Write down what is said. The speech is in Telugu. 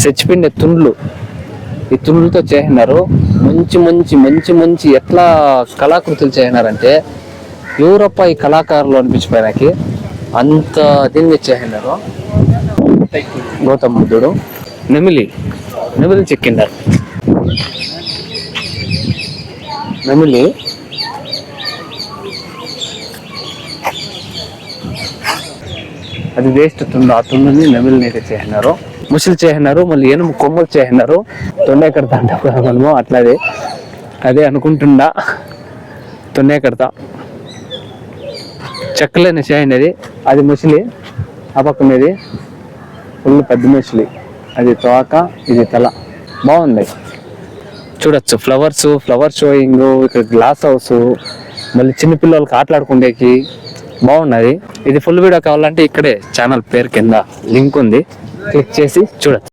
చచ్చిపోయిన తుండ్లు, ఈ తుండ్లతో చేసినారు. మంచి మంచి మంచి మంచి ఎట్లా కళాకృతులు చేసినారంటే యూరోప్ ఈ కళాకారులు అనిపించిపోయినాకి అంత దీన్ని చేసినారు. గౌతమ బుద్ధుడు నెమిలి చెక్కినారు. నెమిలి అది వేస్ట్ తుండు, ఆ తుండుని నెమిలిని అయితే చేసినారు. ముసలి చేసినారు, మళ్ళీ ఏనుగు కొమ్మలు చేసినారు. తొండే కడతా అంటే మనము అట్లాగే అదే అనుకుంటుండా. తొండే కడతా చెక్కలేని చేసినది, అది ముసలి. ఆ పక్కనేది ఫుల్ పెద్ద ముసలి, అది తోక, ఇది తల. బాగుంది చూడొచ్చు. ఫ్లవర్ షోయింగ్, ఇక్కడ గ్లాస్ హౌస్, మళ్ళీ చిన్నపిల్లలకి ఆటలాడుకుండేకి బాగున్నది. ఇది ఫుల్ వీడియో కావాలంటే ఇక్కడే ఛానల్ పేరు కింద లింక్ ఉంది, క్లిక్ చేసి చూడొచ్చు.